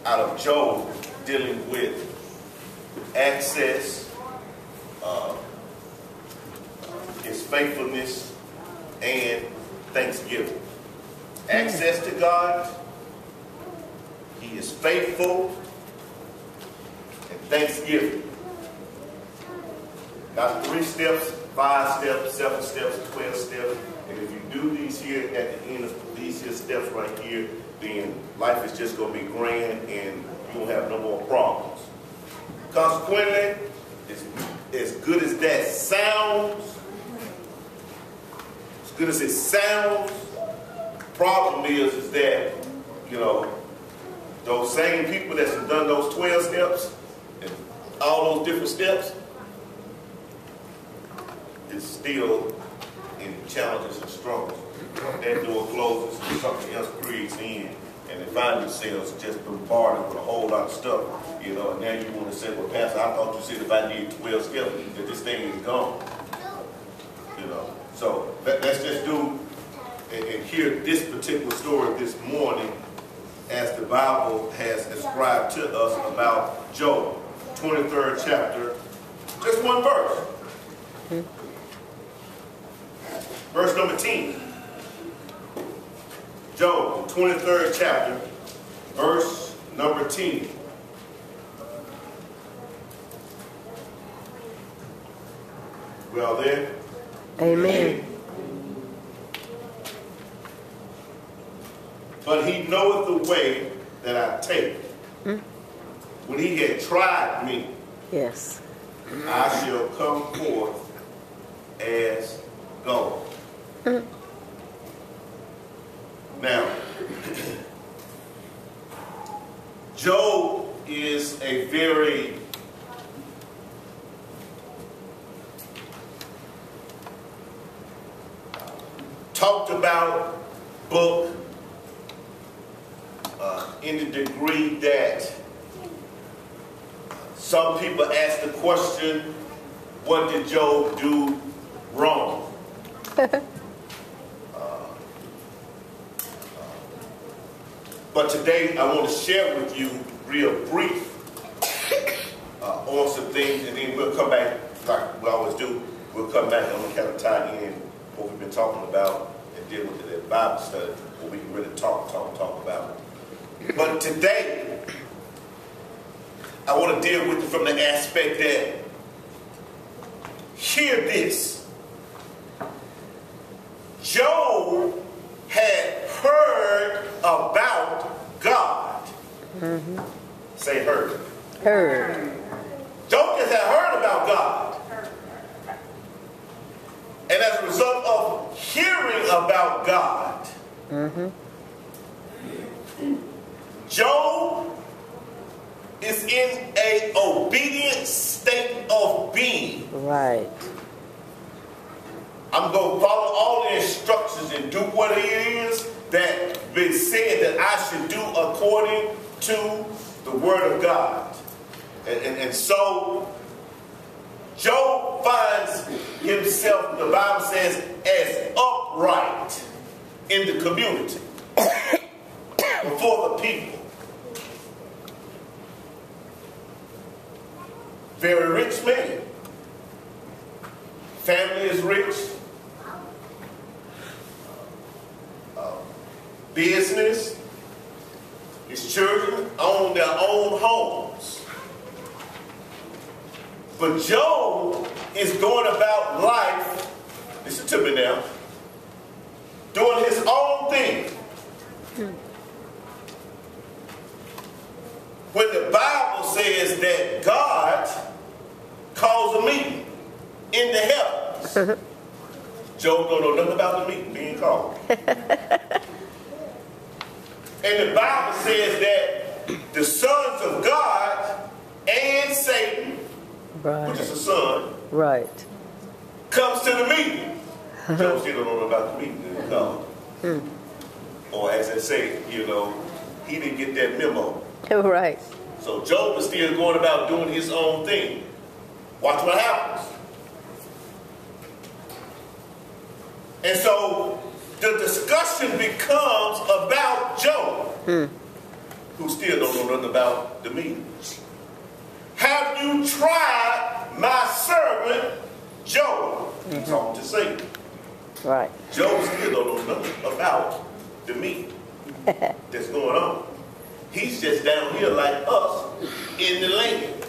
out of Job dealing with access, his faithfulness, and thanksgiving. Access to God, he is faithful, and thanksgiving. Got 3 steps, 5 steps, 7 steps, 12 steps. And if you do these here at the end of these here steps right here, then life is just going to be grand and you won't have no more problems. Consequently, as good as that sounds, as good as it sounds, the problem is that, you know, those same people that's done those 12 steps and all those different steps is still in challenges and struggles. That door closes and something else creates in, and they find themselves just bombarded with a whole lot of stuff, you know, and now you want to say, well, Pastor, I thought you said if I did 12 steps, that this thing is gone. You know, so let's just do and hear this particular story this morning as the Bible has ascribed to us about Job, 23rd chapter, just one verse. Verse number 10. Job, 23rd chapter, verse number 10. We all there? Amen. But he knoweth the way that I take. When he had tried me, Yes. I shall come forth as gold. Now, Job is a very talked about book in the degree that some people ask the question, what did Job do wrong? But today I want to share with you real brief on some things, and then we'll come back like we always do. We'll come back and we'll kind of tie in what we've been talking about and deal with it at Bible study, what we can really talk about. But today, I want to deal with it from the aspect that, hear this, Job had heard about God. Say heard. Heard. Job just had heard about God. And as a result of hearing about God, Job is in an obedient state of being. Right. I'm going to follow all the instructions and do what it is that's been said that I should do according to the Word of God. And so Job finds himself, the Bible says, as upright in the community before the people. Very rich man. Family is rich. Business. His children own their own homes. But Job is going about life, listen to me now, doing his own thing. When the Bible says that God calls a meeting in the heavens, Job don't know nothing about the meeting being called. And the Bible says that the sons of God and Satan, which is a son, right, comes to the meeting. Job still don't know about the meeting being called. Or as I say, you know, he didn't get that memo. Right. So Job is still going about doing his own thing. Watch what happens. And so the discussion becomes about Job, who's still still don't know nothing about the meaning. Have you tried my servant Job? He's talking to Satan. Right. Job still don't know nothing about the meaning that's going on. He's just down here like us in the land,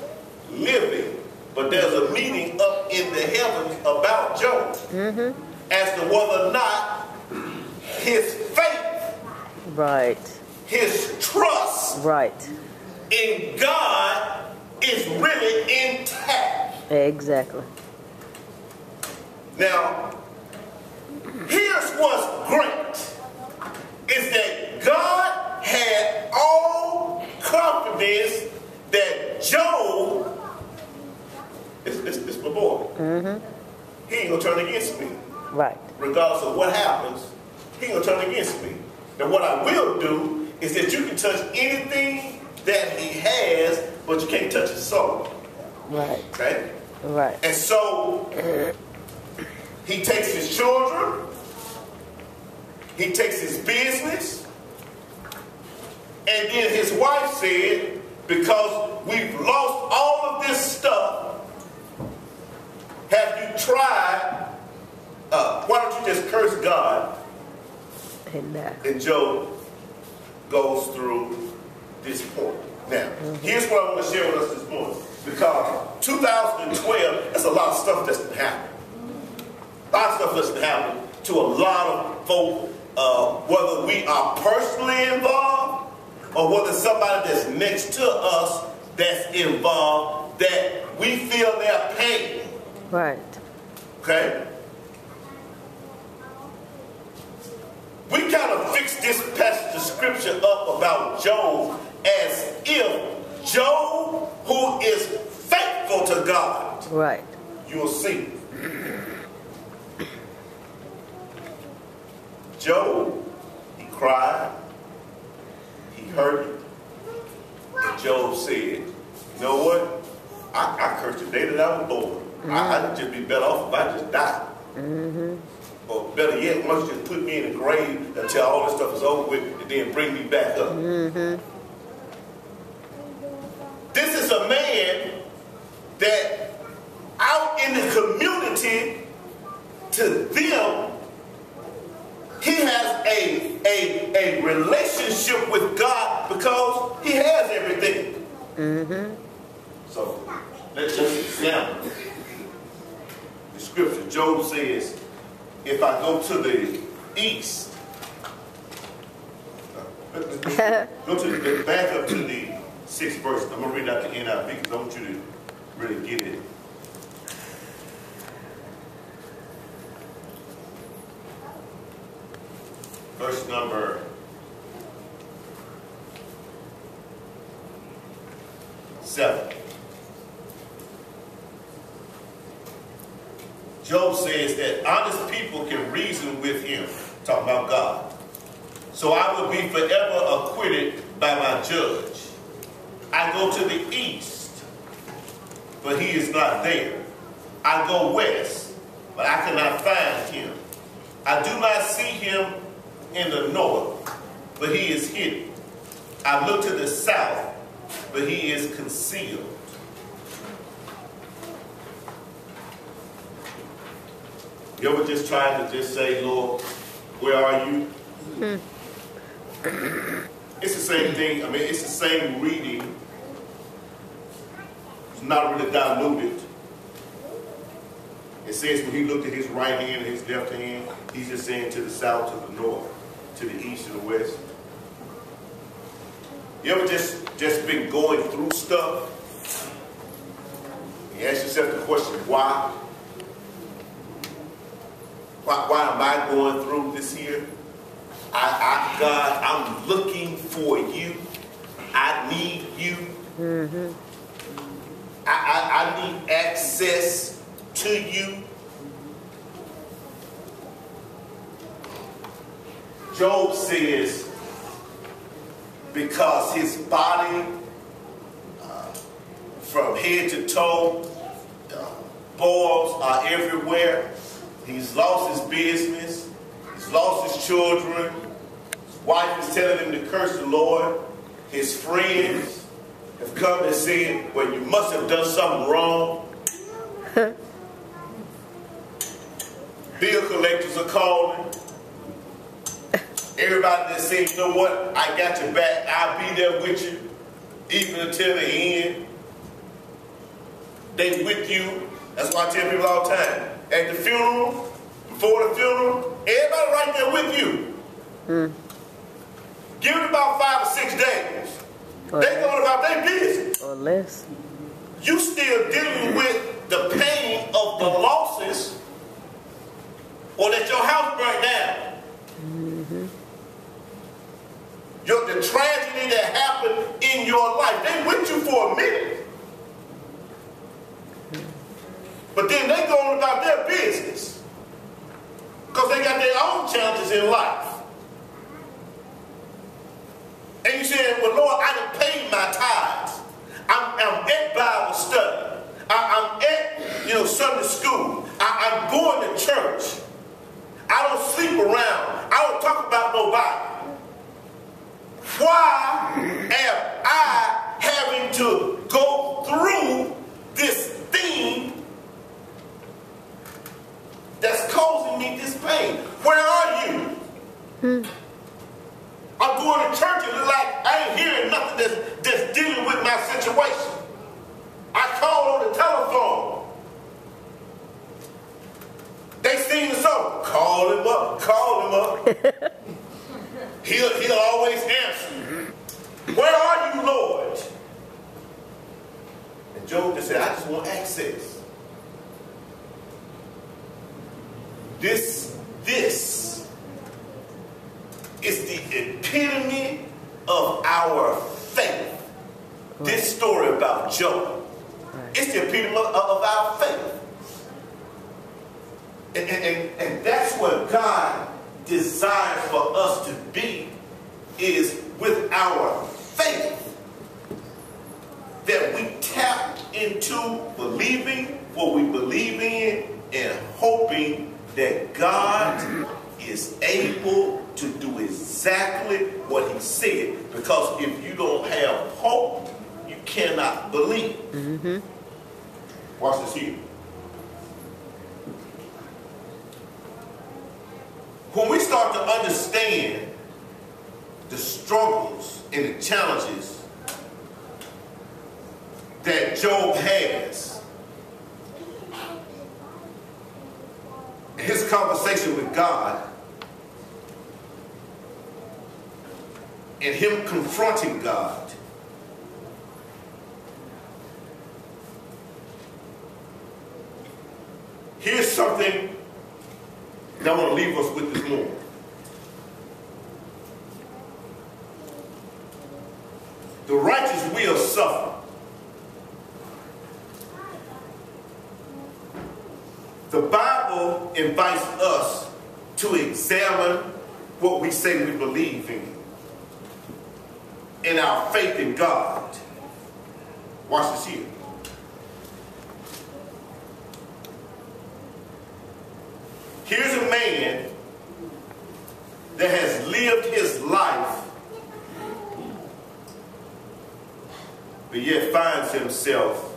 living. But there's a meaning up in the heavens about Job as to whether or not his faith, Right. his trust Right. in God is really intact. Exactly. Now, here's what's great, is that God had all confidence that Job, it's my boy, he ain't gonna turn against me. Right. Regardless of what happens, he ain't gonna turn against me. Now what I will do is that you can touch anything that he has, but you can't touch his soul. Right. Okay? Right. And so he takes his children, he takes his business, and then his wife said, because we've lost all of this stuff, have you tried, why don't you just curse God? And Job goes through this point. Now, here's what I want to share with us this morning. Because 2012, that's a lot of stuff that's been happening. A lot of stuff that's been happening to a lot of folk, whether we are personally involved or whether somebody that's next to us that's involved, that we feel their pain. Right. Okay? We kind of fix this passage of scripture up about Job as if Job, who is faithful to God, Right. you will see. Job, he cried, he hurt, and Job said, you know what? I cursed the day that I was born. I'd just be better off if I just died. Or better yet, why don't you just put me in the grave until all this stuff is over with and then bring me back up. This is a man that out in the community, to them, he has a relationship with God because he has everything. So let's just examine the scripture. Job says, if I go to the east, go to the back up to the 6th verse. I'm going to read out the NIV because I want you to really get it. Verse number 7. Job says that honest people can reason with him, talking about God. So I will be forever acquitted by my judge. I go to the east, but he is not there. I go west, but I cannot find him. I do not see him in the north, but he is hidden. I look to the south, but he is concealed. You ever just tried to just say, Lord, where are you? It's the same thing. I mean, it's the same reading. It's not really diluted. It says when he looked at his right hand and his left hand, he's just saying to the south, to the north, to the east, to the west. You ever just been going through stuff? You ask yourself the question, why? Why am I going through this here? God, I'm looking for you. I need you. I need access to you. Job says, because his body, from head to toe, boils are everywhere. He's lost his business. He's lost his children. His wife is telling him to curse the Lord. his friends have come and said, well, you must have done something wrong. Bill collectors are calling. Everybody that said, you know what, I got your back, I'll be there with you, even until the end. They with you. That's why I tell people all the time. At the funeral, before the funeral, everybody right there with you. Give it about 5 or 6 days. They going about their business. Or less. You still dealing with the pain of the losses, or that your house burnt down. The tragedy that happened in your life. They with you for a minute. But then they go on about their business. Because they got their own challenges in life. And you say, well, Lord, I done paid my tithes. I'm at Bible study. I'm at, Sunday school. I'm going to church. I don't sleep around. I don't talk about nobody. Why am I having to go through this thing that's causing me this pain? Where are you? I'm going to church and it's like I ain't hearing nothing that's dealing with my situation. I called on the telephone. They sing the song, call him up, call him up. He'll always answer. Where are you, Lord? And Job just said, I just want access. This is the epitome of our faith. This story about Job. It's the epitome of our faith. And that's what God desires for us to be, is with our faith, that we tap into believing what we believe in and hoping that God is able to do exactly what he said. Because if you don't have hope, you cannot believe. Watch this here. When we start to understand the struggles and the challenges that Job has, his conversation with God, and him confronting God, here's something that I want to leave us with this morning. The righteous will suffer. The Bible invites us to examine what we say we believe in our faith in God. Watch this here. Here's a man that has lived his life, but yet finds himself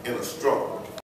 in a struggle.